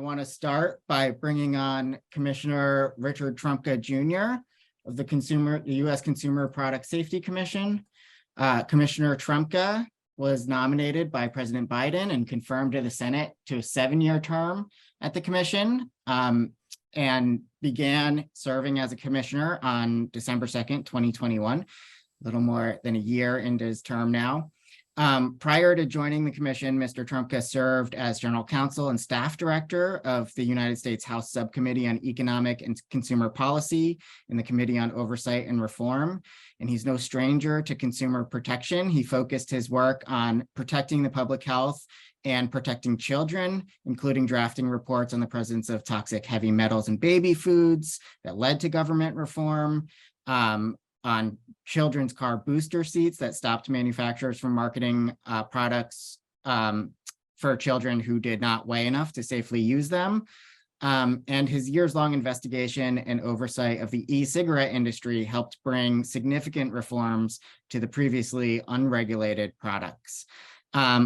want to start by bringing on Commissioner Richard Trumka Jr. of the U.S. Consumer Product Safety Commission. Commissioner Trumka was nominated by President Biden and confirmed to the Senate to a 7-year term at the commission, and began serving as a commissioner on December 2nd, 2021, a little more than a year into his term now. Prior to joining the commission, Mr. Trumka served as general counsel and staff director of the United States House Subcommittee on Economic and Consumer Policy in the Committee on Oversight and Reform. And he's no stranger to consumer protection. He focused his work on protecting the public health and protecting children, including drafting reports on the presence of toxic heavy metals in baby foods that led to government reform, on children's car booster seats that stopped manufacturers from marketing products for children who did not weigh enough to safely use them. And his years-long investigation and oversight of the e-cigarette industry helped bring significant reforms to the previously unregulated products.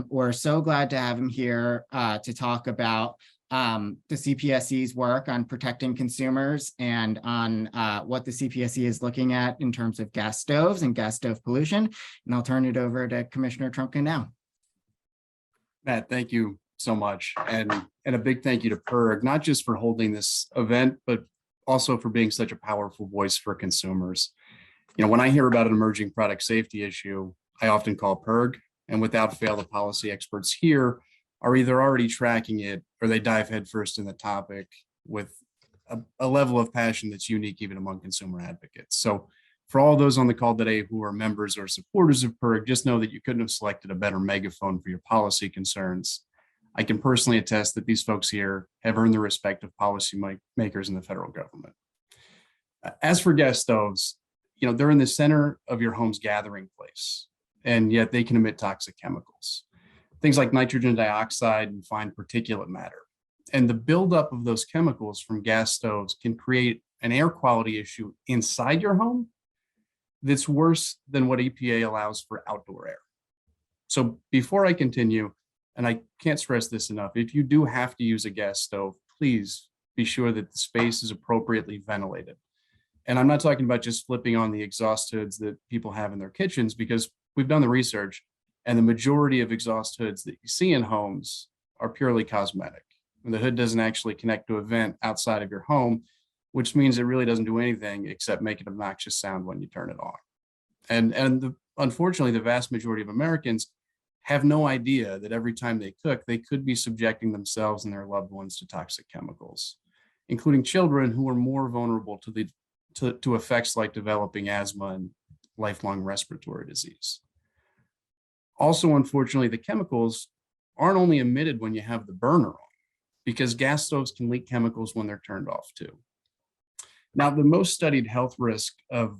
We're so glad to have him here to talk about the CPSC's work on protecting consumers and on what the CPSC is looking at in terms of gas stoves and gas stove pollution. And I'll turn it over to Commissioner Trumka now. Matt, thank you so much. And a big thank you to PIRG, not just for holding this event, but also for being such a powerful voice for consumers. You know, when I hear about an emerging product safety issue, I often call PIRG, and without fail, the policy experts here are either already tracking it or they dive headfirst in the topic with a level of passion that's unique even among consumer advocates. So for all those on the call today who are members or supporters of PIRG, just know that you couldn't have selected a better megaphone for your policy concerns. I can personally attest that these folks here have earned the respect of policy makers in the federal government. As for gas stoves, you know, they're in the center of your home's gathering place, and yet they can emit toxic chemicals. Things like nitrogen dioxide and fine particulate matter. And the buildup of those chemicals from gas stoves can create an air quality issue inside your home that's worse than what EPA allows for outdoor air. So before I continue, and I can't stress this enough, if you do have to use a gas stove, please be sure that the space is appropriately ventilated. And I'm not talking about just flipping on the exhaust hoods that people have in their kitchens, because we've done the research. And the majority of exhaust hoods that you see in homes are purely cosmetic. And the hood doesn't actually connect to a vent outside of your home, which means it really doesn't do anything except make an obnoxious sound when you turn it on. And unfortunately, the vast majority of Americans have no idea that every time they cook, they could be subjecting themselves and their loved ones to toxic chemicals, including children who are more vulnerable to effects like developing asthma and lifelong respiratory disease. Also, unfortunately, the chemicals aren't only emitted when you have the burner on, because gas stoves can leak chemicals when they're turned off too. Now, the most studied health risk of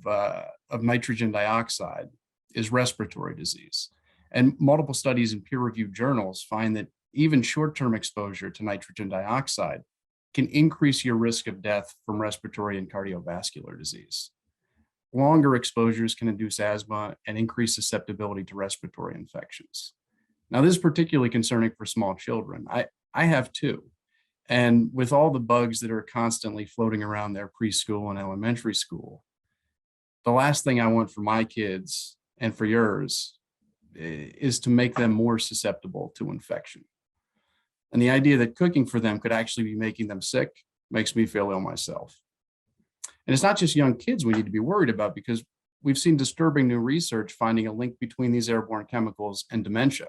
nitrogen dioxide is respiratory disease. And multiple studies in peer-reviewed journals find that even short-term exposure to nitrogen dioxide can increase your risk of death from respiratory and cardiovascular disease. Longer exposures can induce asthma and increase susceptibility to respiratory infections. Now, this is particularly concerning for small children. I have two. And with all the bugs that are constantly floating around their preschool and elementary school, the last thing I want for my kids and for yours is to make them more susceptible to infection. And the idea that cooking for them could actually be making them sick makes me feel ill myself. And it's not just young kids we need to be worried about, because we've seen disturbing new research finding a link between these airborne chemicals and dementia.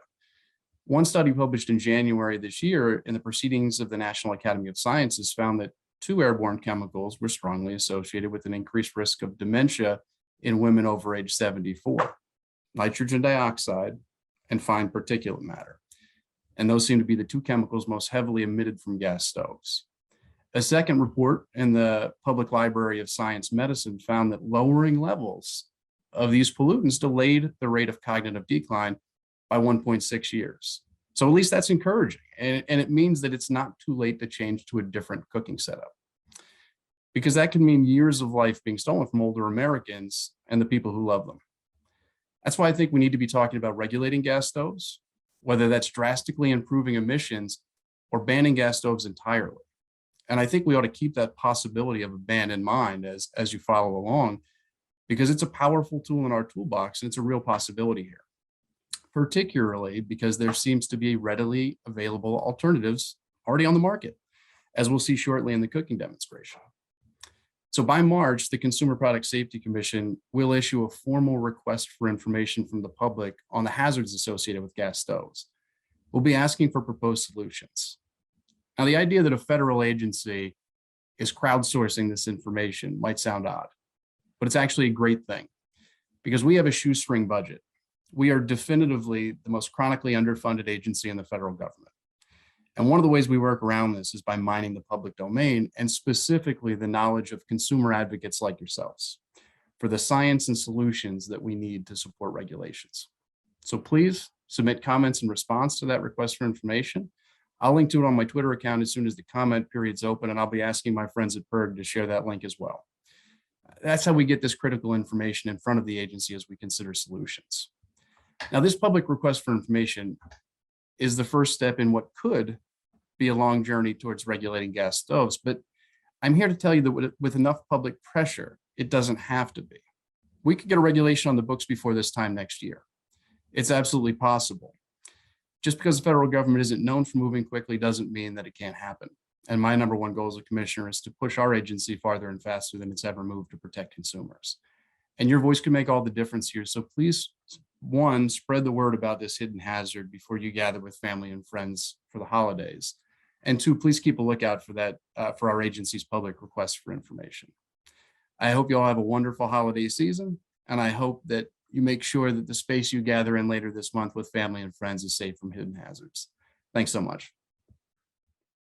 One study published in January this year in the Proceedings of the National Academy of Sciences found that 2 airborne chemicals were strongly associated with an increased risk of dementia in women over age 74, nitrogen dioxide and fine particulate matter. And those seem to be the 2 chemicals most heavily emitted from gas stoves. A second report in the Public Library of Science Medicine found that lowering levels of these pollutants delayed the rate of cognitive decline by 1.6 years. So at least that's encouraging. And it means that it's not too late to change to a different cooking setup, because that can mean years of life being stolen from older Americans and the people who love them. That's why I think we need to be talking about regulating gas stoves, whether that's drastically improving emissions or banning gas stoves entirely. And I think we ought to keep that possibility of a ban in mind as you follow along, because it's a powerful tool in our toolbox and it's a real possibility here, particularly because there seems to be readily available alternatives already on the market, as we'll see shortly in the cooking demonstration. So by March, the Consumer Product Safety Commission will issue a formal request for information from the public on the hazards associated with gas stoves. We'll be asking for proposed solutions. Now, the idea that a federal agency is crowdsourcing this information might sound odd, but it's actually a great thing because we have a shoestring budget. We are definitively the most chronically underfunded agency in the federal government. And one of the ways we work around this is by mining the public domain, and specifically the knowledge of consumer advocates like yourselves for the science and solutions that we need to support regulations. So please submit comments in response to that request for information. I'll link to it on my Twitter account as soon as the comment period's open, and I'll be asking my friends at PIRG to share that link as well. That's how we get this critical information in front of the agency as we consider solutions. Now, this public request for information is the first step in what could be a long journey towards regulating gas stoves, but I'm here to tell you that with enough public pressure, it doesn't have to be. We could get a regulation on the books before this time next year. It's absolutely possible. Just because the federal government isn't known for moving quickly doesn't mean that it can't happen. And my number one goal as a commissioner is to push our agency farther and faster than it's ever moved to protect consumers. And your voice can make all the difference here. So please, one, spread the word about this hidden hazard before you gather with family and friends for the holidays. And two, please keep a lookout for that, for our agency's public request for information. I hope you all have a wonderful holiday season, and I hope that you make sure that the space you gather in later this month with family and friends is safe from hidden hazards. Thanks so much.